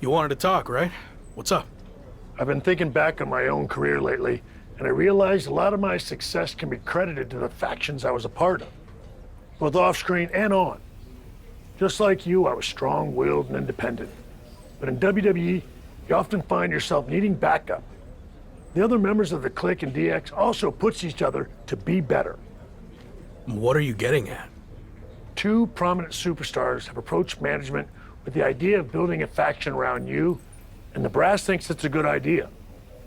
You wanted to talk, right? What's up? I've been thinking back on my own career lately, and I realized a lot of my success can be credited to the factions I was a part of, both off-screen and on. Just like you, I was strong-willed and independent. But in WWE, you often find yourself needing backup. The other members of the Clique and DX also push each other to be better. What are you getting at? Two prominent superstars have approached management with the idea of building a faction around you, and the brass thinks it's a good idea.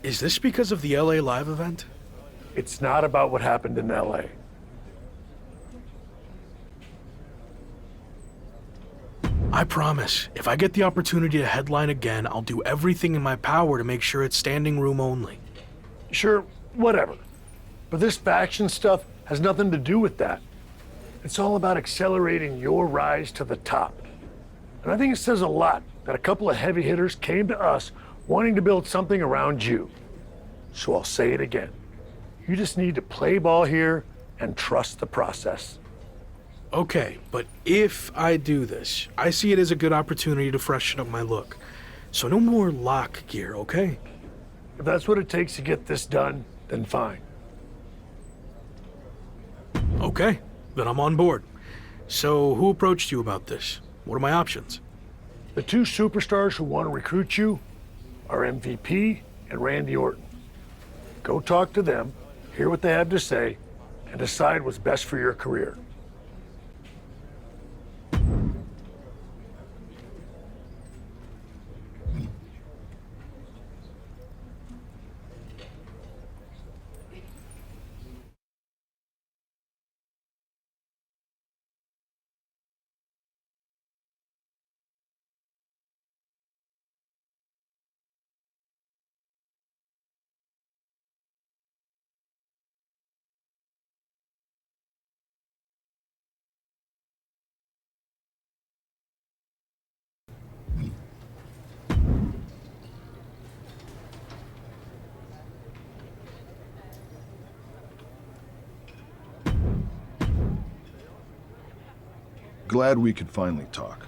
Is this because of the LA Live event? It's not about what happened in LA. I promise, if I get the opportunity to headline again, I'll do everything in my power to make sure it's standing room only. Sure, whatever. But this faction stuff has nothing to do with that. It's all about accelerating your rise to the top. And I think it says a lot that a couple of heavy hitters came to us wanting to build something around you. So I'll say it again. You just need to play ball here and trust the process. Okay, but if I do this, I see it as a good opportunity to freshen up my look. So no more lock gear, okay? If that's what it takes to get this done, then fine. Okay, then I'm on board. So who approached you about this? What are my options? The two superstars who want to recruit you are MVP and Randy Orton. Go talk to them, hear what they have to say, and decide what's best for your career. Glad we could finally talk.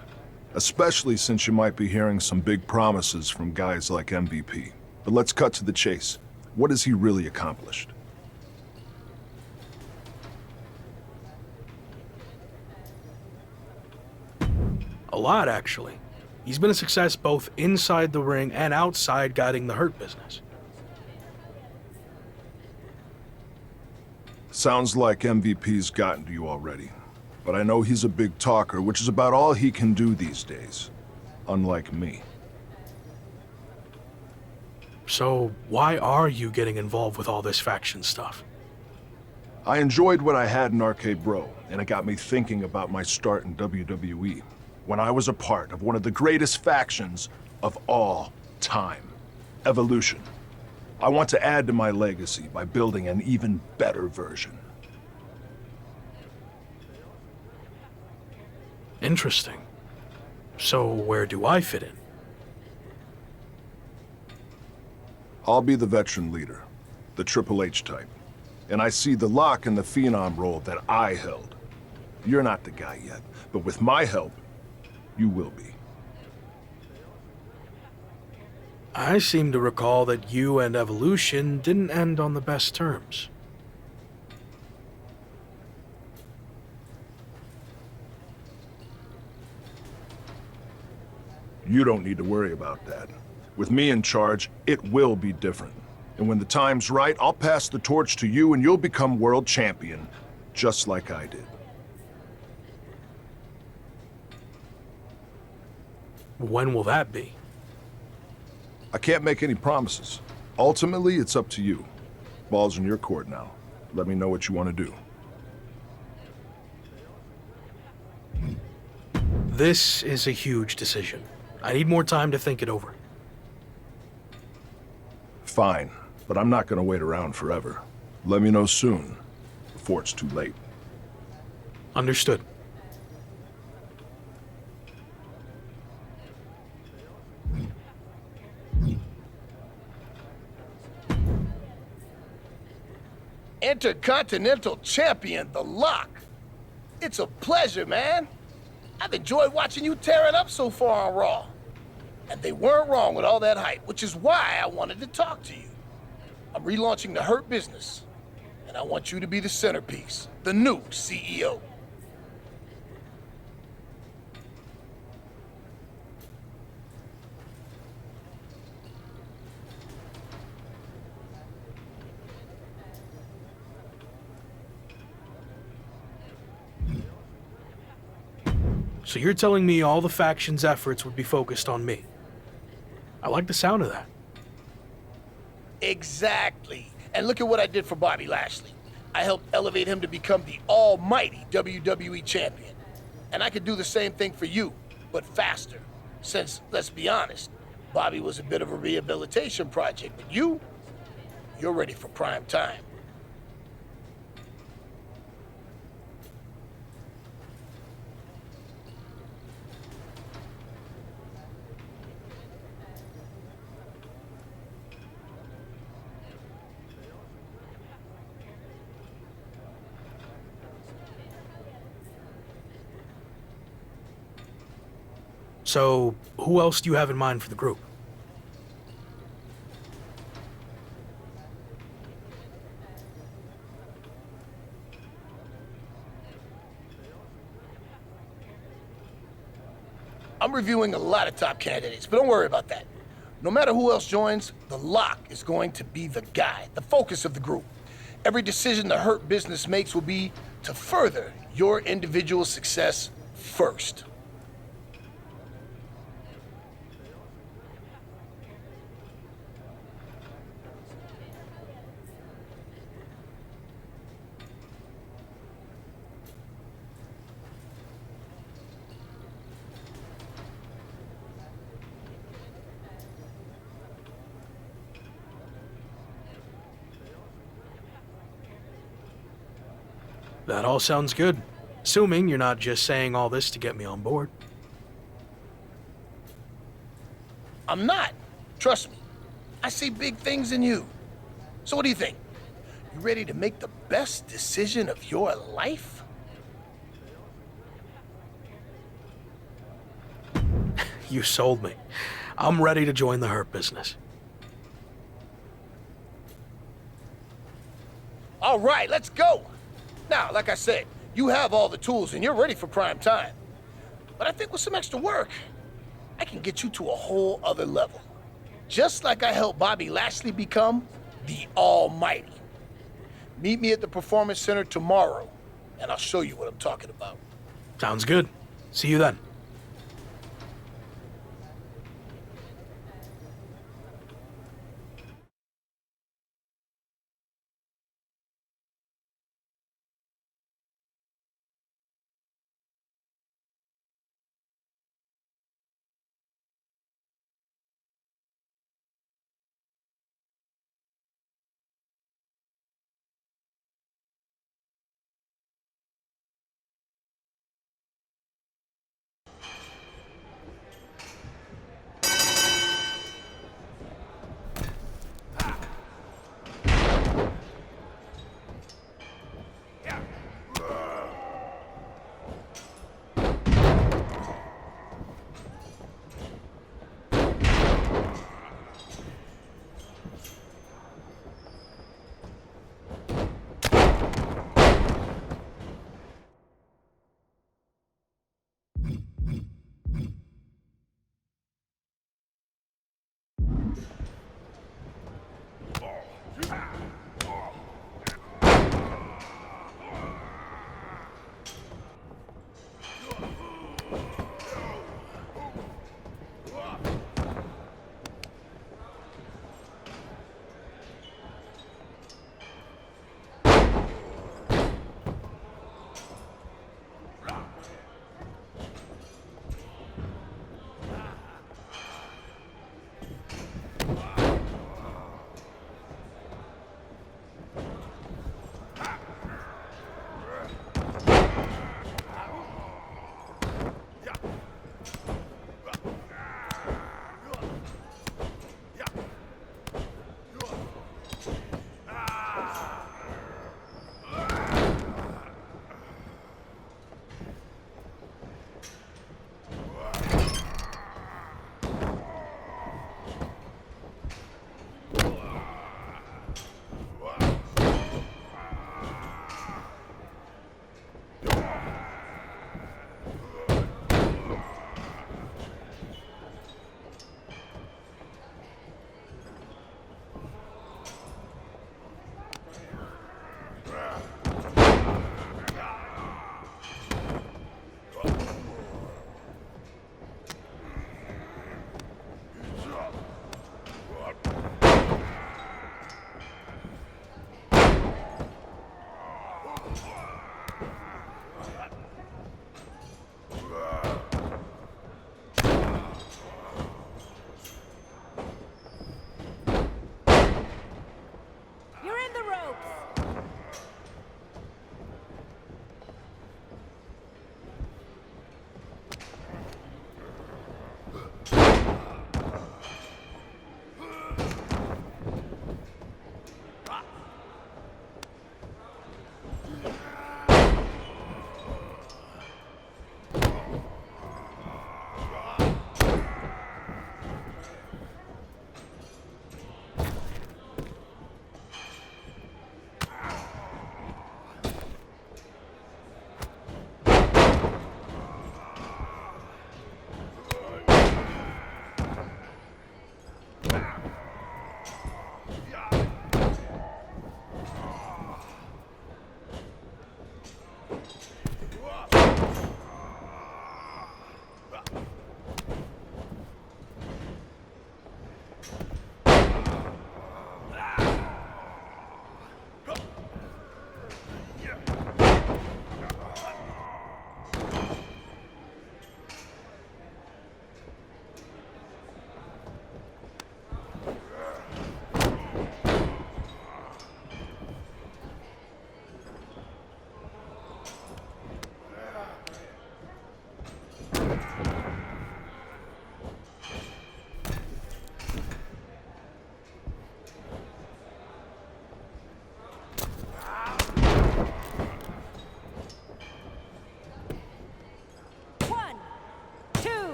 Especially since you might be hearing some big promises from guys like MVP. But let's cut to the chase. What has he really accomplished? A lot, actually. He's been a success both inside the ring and outside guiding the Hurt Business. Sounds like MVP's gotten to you already. But I know he's a big talker, which is about all he can do these days. Unlike me. So why are you getting involved with all this faction stuff? I enjoyed what I had in Arcade Bro, and it got me thinking about my start in WWE, when I was a part of one of the greatest factions of all time, Evolution. I want to add to my legacy by building an even better version. Interesting. So where do I fit in? I'll be the veteran leader, the Triple H type. And I see the Lock and the Phenom role that I held. You're not the guy yet, but with my help, you will be. I seem to recall that you and Evolution didn't end on the best terms. You don't need to worry about that. With me in charge, it will be different. And when the time's right, I'll pass the torch to you and you'll become world champion, just like I did. When will that be? I can't make any promises. Ultimately, it's up to you. Ball's in your court now. Let me know what you want to do. This is a huge decision. I need more time to think it over. Fine, but I'm not going to wait around forever. Let me know soon, before it's too late. Understood. Intercontinental Champion, The Lock. It's a pleasure, man. I've enjoyed watching you tear it up so far on Raw. And they weren't wrong with all that hype, which is why I wanted to talk to you. I'm relaunching the Hurt Business, and I want you to be the centerpiece, the new CEO. So you're telling me all the faction's efforts would be focused on me? I like the sound of that. Exactly. And look at what I did for Bobby Lashley. I helped elevate him to become the almighty WWE champion. And I could do the same thing for you, but faster. Since, let's be honest, Bobby was a bit of a rehabilitation project, but you're ready for prime time. So, who else do you have in mind for the group? I'm reviewing a lot of top candidates, but don't worry about that. No matter who else joins, the Lock is going to be the guy, the focus of the group. Every decision the Hurt Business makes will be to further your individual success first. That all sounds good. Assuming you're not just saying all this to get me on board. I'm not. Trust me. I see big things in you. So what do you think? You ready to make the best decision of your life? You sold me. I'm ready to join the Hurt Business. All right, let's go. Now, like I said, you have all the tools and you're ready for prime time. But I think with some extra work, I can get you to a whole other level. Just like I helped Bobby Lashley become the Almighty. Meet me at the Performance Center tomorrow, and I'll show you what I'm talking about. Sounds good. See you then.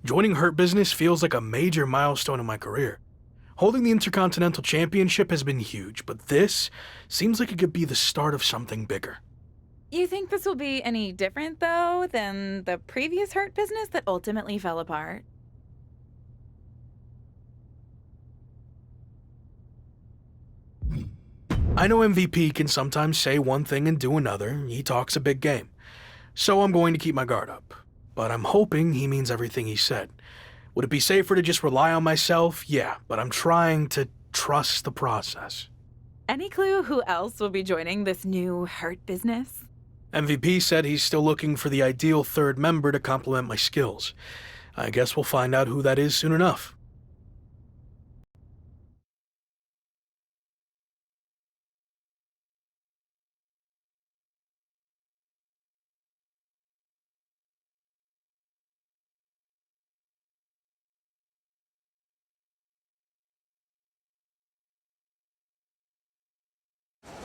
Joining Hurt Business feels like a major milestone in my career. Holding the Intercontinental Championship has been huge, but this seems like it could be the start of something bigger. You think this will be any different, though, than the previous Hurt Business that ultimately fell apart? I know MVP can sometimes say one thing and do another. He talks a big game. So I'm going to keep my guard up. But I'm hoping he means everything he said. Would it be safer to just rely on myself? Yeah, but I'm trying to trust the process. Any clue who else will be joining this new Hurt Business? MVP said he's still looking for the ideal third member to complement my skills. I guess we'll find out who that is soon enough.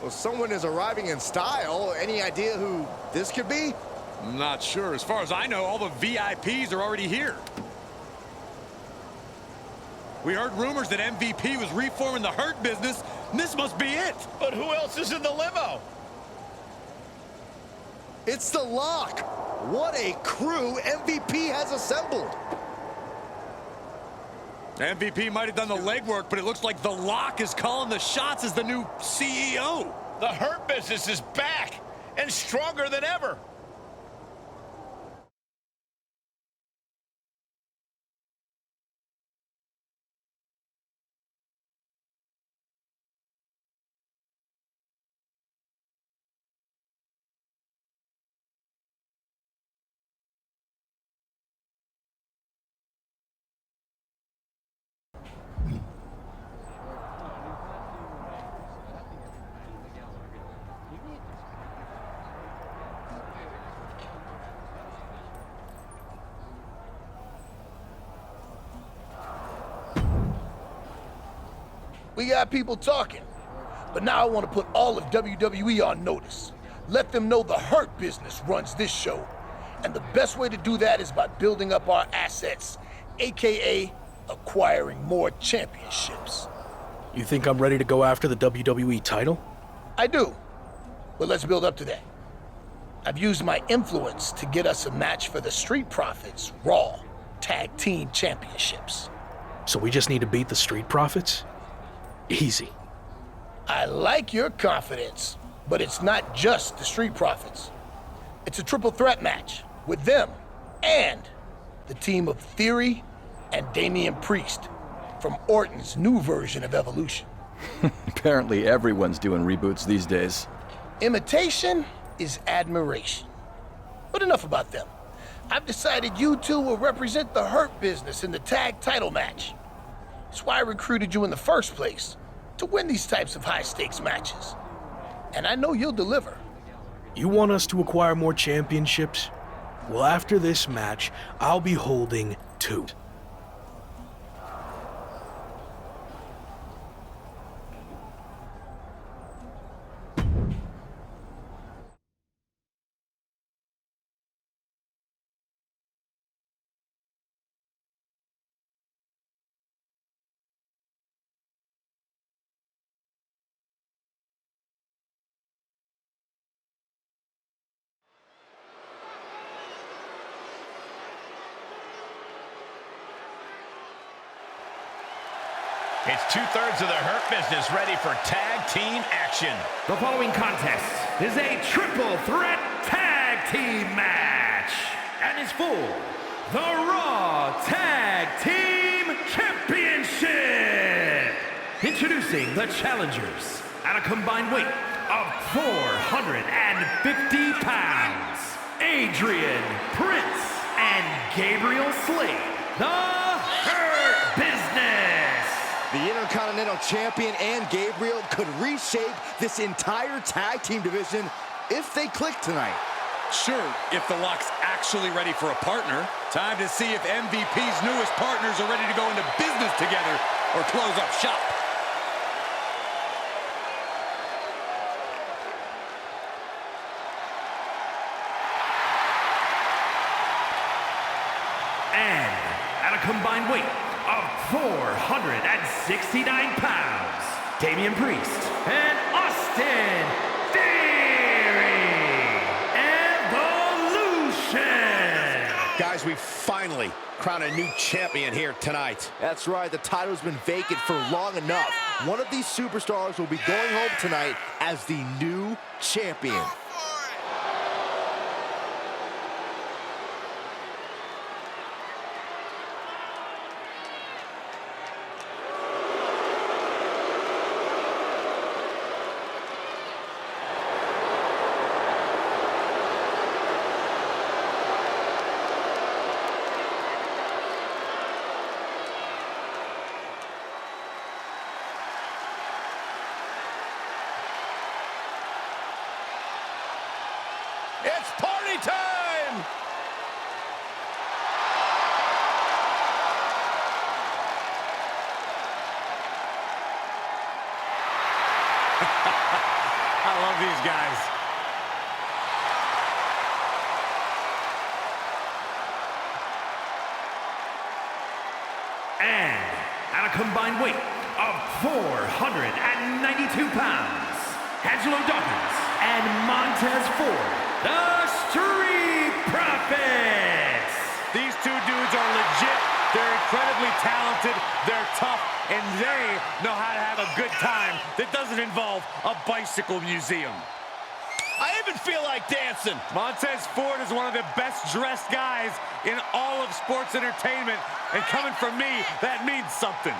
Well, someone is arriving in style. Any idea who this could be? I'm not sure. As far as I know, all the VIPs are already here. We heard rumors that MVP was reforming the Hurt Business, and this must be it. But who else is in the limo? It's the Lock. What a crew MVP has assembled. MVP might have done the legwork, but it looks like the Lock is calling the shots as the new CEO. The Hurt Business is back and stronger than ever. We got people talking, but now I want to put all of WWE on notice. Let them know the Hurt Business runs this show. And the best way to do that is by building up our assets, aka acquiring more championships. You think I'm ready to go after the WWE title? I do, but let's build up to that. I've used my influence to get us a match for the Street Profits Raw Tag Team Championships. So we just need to beat the Street Profits? Easy. I like your confidence, but it's not just the Street Profits. It's a triple threat match with them and the team of Theory and Damian Priest from Orton's new version of Evolution. Apparently everyone's doing reboots these days. Imitation is admiration. But enough about them. I've decided you two will represent the Hurt Business in the tag title match. That's why I recruited you in the first place, to win these types of high-stakes matches. And I know you'll deliver. You want us to acquire more championships? Well, after this match, I'll be holding 2. It's two-thirds of the Hurt Business ready for tag team action. The following contest is a triple threat tag team match and is for the Raw Tag Team Championship. Introducing the challengers at a combined weight of 450 pounds, Adrian Prince and Gabriel Slade, the Hurt Business. The Intercontinental Champion and Gabriel could reshape this entire tag team division if they click tonight. Sure, if the Lock's actually ready for a partner. Time to see if MVP's newest partners are ready to go into business together or close up shop. And 469 pounds, Damian Priest and Austin Theory. Evolution! Guys, we finally crowned a new champion here tonight. That's right, the title's been vacant for long enough. One of these superstars will be going home tonight as the new champion. It's party time! I love these guys. And at a combined weight of 492 pounds, Angelo Dawkins and Montez Ford, the Street Profits. These two dudes are legit. They're incredibly talented. They're tough. And they know how to have a good time that doesn't involve a bicycle museum. I even feel like dancing. Montez Ford is one of the best dressed guys in all of sports entertainment. And coming from me, that means something.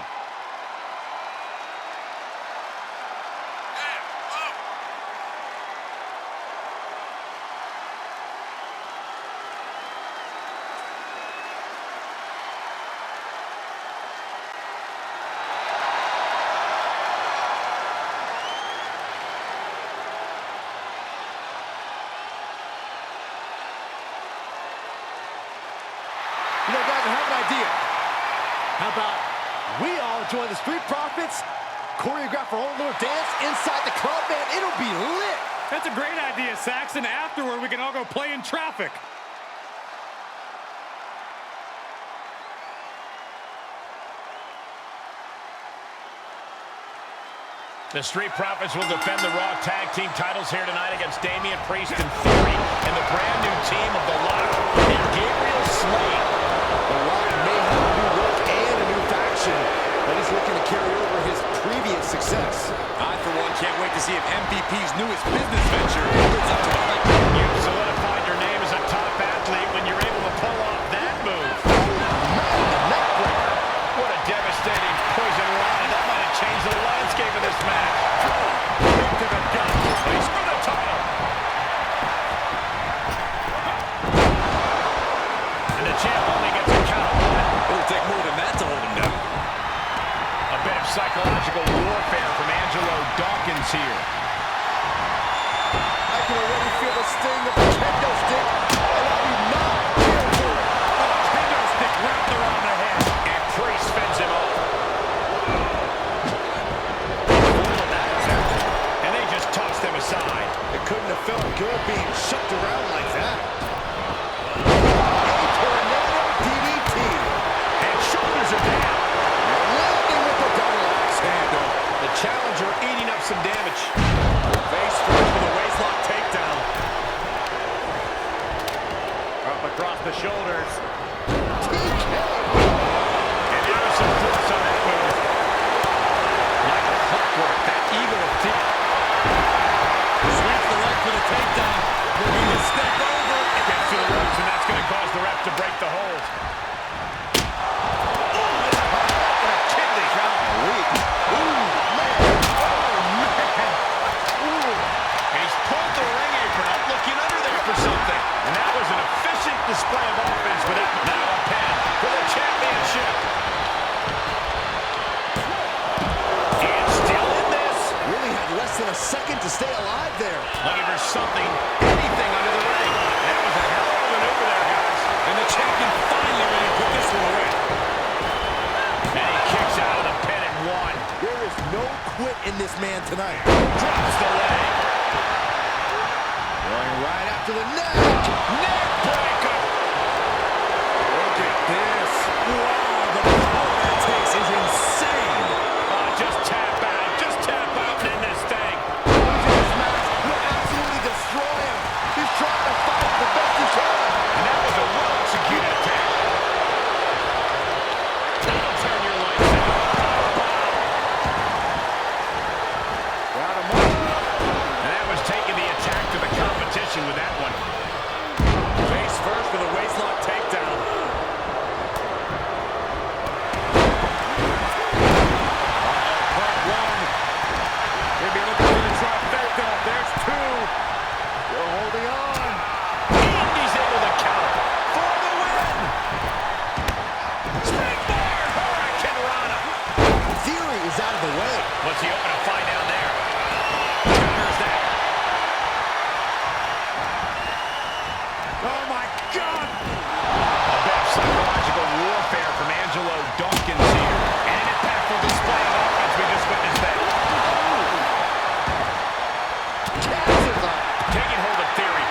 You know, guys, I have an idea. How about we all join the Street Profits, choreograph our own little dance inside the club, man? It'll be lit. That's a great idea, Saxon. Afterward, we can all go play in traffic. The Street Profits will defend the Raw Tag Team titles here tonight against Damian Priest and Theory and the brand new team of The Lock and Gabriel Slade. The Lock may have a new look and a new faction, but he's looking to carry over his previous success. I, for one, can't wait to see if MVP's newest business venture lives up to the hype. You've solidified your name as a top athlete when you're able to pull off that move. What a devastating poison ride. That might have changed the landscape of this match. Kick to the gut. He's for the title. And the champ only gets a count of one. It'll take more than that to hold him down. A bit of psychological warfare from Angelo Dawkins here. I can already feel the sting of the kendo stick, and I do not care for it. A kendo stick wrapped around the head. And Priest fends him off. And they just tossed him aside. It couldn't have felt good being shoved around like that. A tornado DDT. And shoulders are down. Landing with the double axe handle. The challenger eating up some damage. Face first with a waistlock takedown. Up across the shoulders. And there's some force on that move. Like a clockwork, that eagle of teeth. Sweeps the right for the takedown. Looking to step over. Gets to the ropes, and that's going to cause the ref to break the hold. Kidney. He's pulled the ring apron up, looking under there for something. And that was an efficient display of offense with that. Now a pin for the championship. And still in this. Really had less than a second to stay alive there. Looking for something, anything under the ring. That was a hell of a maneuver there, guys. And the champion finally ready to put this one away. And he kicks out of the pin and one. There is no quit in this man tonight. Drops the leg. Going right after the neck. Neck breaker. Look at this. Wow, the power that takes is insane. What's he hoping to find down there? Counters that. Oh, my God! A bit of psychological warfare from Angelo Dawkins here. And an impactful display of offense we just witnessed there. Taking hold of Theory.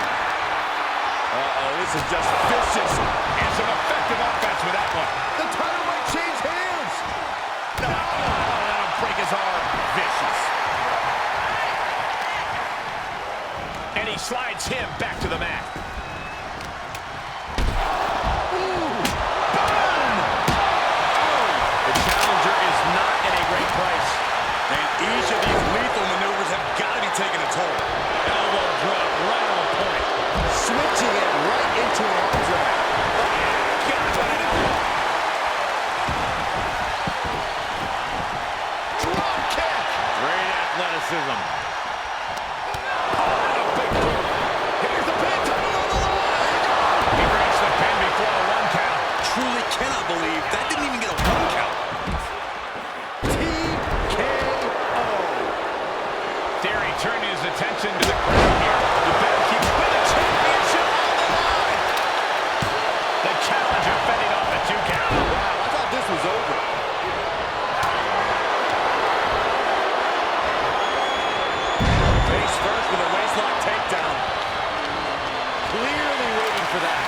Uh-oh, this is just vicious. And some effective offense with that one. The title might change hands. No, let him break his arm. Vicious. And he slides him back to the mat. The challenger is not in a great place. And each of these lethal maneuvers have got to be taking a toll. Elbow drop right on point. Switching it right into an arm drag. Got what an elbow. Drop kick. Great athleticism. Oh, and a big boot. Here's the pin, title on the line. He breaks the pin before the 1 count. Truly cannot believe that didn't even get a 1 count. TKO. Theory turning his attention to the crowd here. You better keep with the championship on the line. The challenger fending off the 2 count. Wow, I thought this was over. Face first with a waistlock takedown. Clearly waiting for that.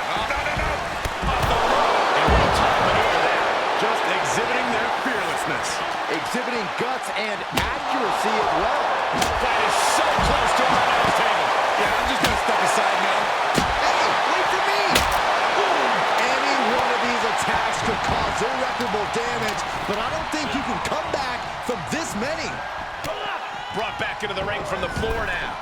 No. Off the rope. And what a top maneuver there. Just exhibiting their fearlessness. Exhibiting guts and accuracy as well. That is so close to our announce table. Yeah, I'm just going to step aside now. Hey, wait for me! Any one of these attacks could cause irreparable damage, but I don't think you can come back from this many. Brought back into the ring from the floor now.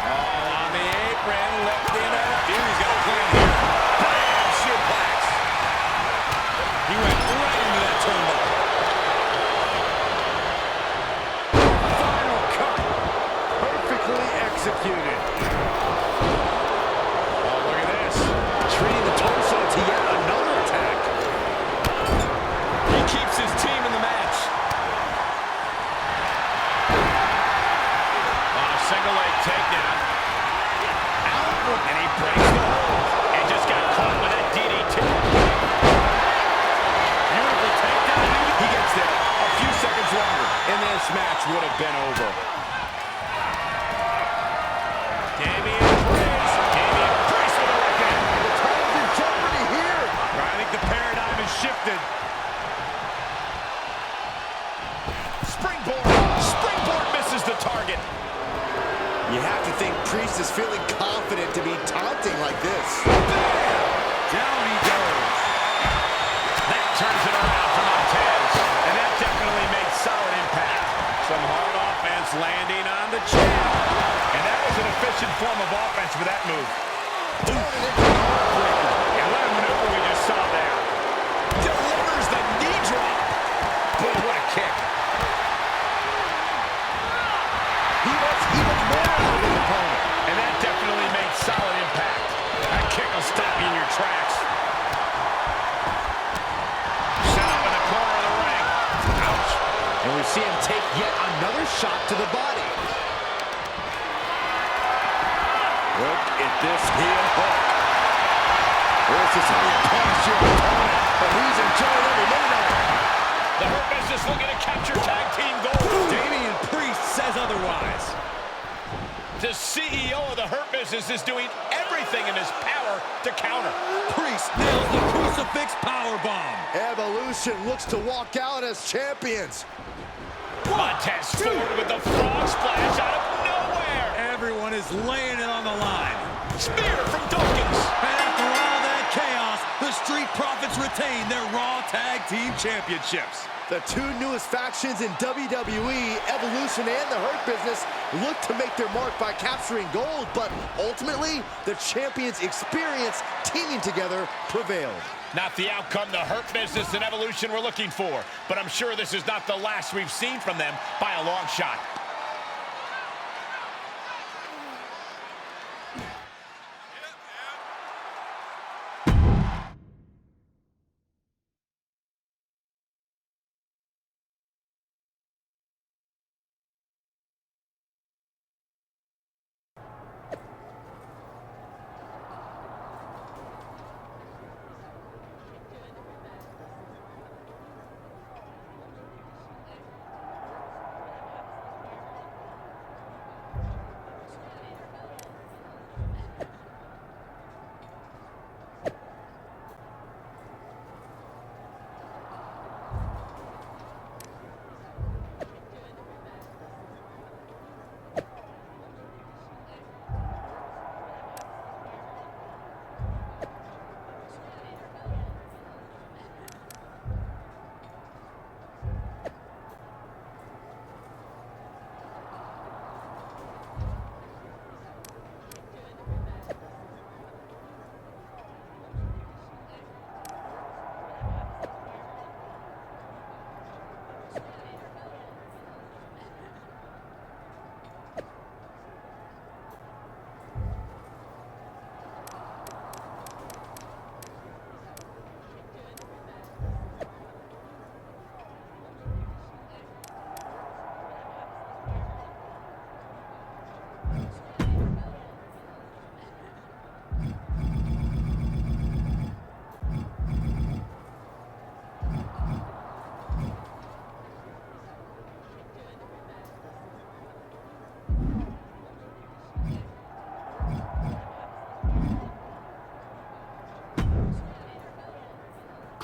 On the apron, left in a... Theory's got a plan here. Bam! Suplex. He went right into that turnbuckle. Final cut. Perfectly executed. Oh, look at this. Treating the torso to yet another attack. He keeps his team in the match. On a single leg takedown. Out, and he breaks the hold. And just got caught with that DDT. Beautiful takedown. He gets there a few seconds longer, and this match would have been over. Damian Priest with a record. The title's in jeopardy here. I think the paradigm has shifted. Springboard misses the target. You have to think Priest is feeling confident to be taunting like this. Down he goes. That turns it around for Montez. And that definitely made solid impact. Some hard offense landing on the champ. And that was an efficient form of offense for that move. And what a maneuver we just saw there. Delivers the knee drop. Boy, what a kick. He wants even more out of his opponent. And that definitely made solid impact. That kick will stop you in your tracks. Set up in the corner of the ring. Ouch. And we see him take yet another shot to the body. Look at this heel hook. This is how you punish your opponent, but he's enjoying every minute of it. The Hurt Business looking to capture tag team gold. Damian Priest says otherwise. The CEO of the Hurt Business is doing everything in his power to counter. Priest nails the crucifix powerbomb. Evolution looks to walk out as champions. Montez forward with the frog splash out of nowhere. Everyone is laying it on the line. Spear from Dawkins. And after all that chaos, the Street Profits retain their Raw Tag Team Championships. The two newest factions in WWE, Evolution and the Hurt Business, look to make their mark by capturing gold, but ultimately, the champions' experience teaming together prevailed. Not the outcome the Hurt Business and Evolution were looking for, but I'm sure this is not the last we've seen from them by a long shot.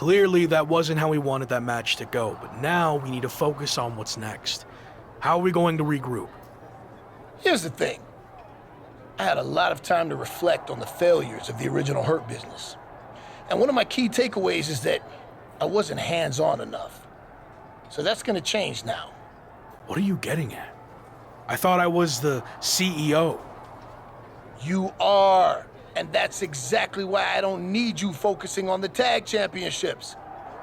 Clearly, that wasn't how we wanted that match to go, but now we need to focus on what's next. How are we going to regroup? Here's the thing. I had a lot of time to reflect on the failures of the original Hurt Business. And one of my key takeaways is that I wasn't hands-on enough. So that's gonna change now. What are you getting at? I thought I was the CEO. You are. And that's exactly why I don't need you focusing on the tag championships.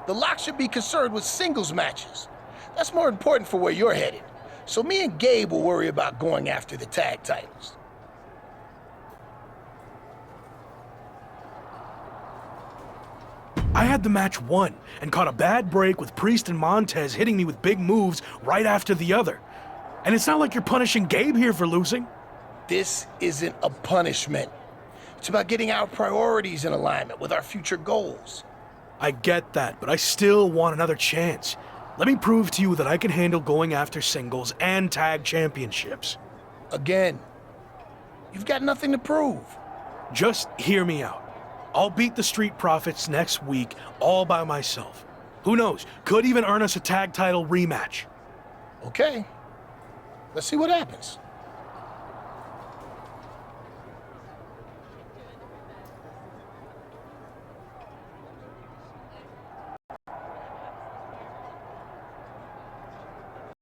The Lock should be concerned with singles matches. That's more important for where you're headed. So me and Gabe will worry about going after the tag titles. I had the match won and caught a bad break with Priest and Montez hitting me with big moves right after the other. And it's not like you're punishing Gabe here for losing. This isn't a punishment. It's about getting our priorities in alignment with our future goals. I get that, but I still want another chance. Let me prove to you that I can handle going after singles and tag championships. Again, you've got nothing to prove. Just hear me out. I'll beat the Street Profits next week all by myself. Who knows, could even earn us a tag title rematch. Okay. Let's see what happens.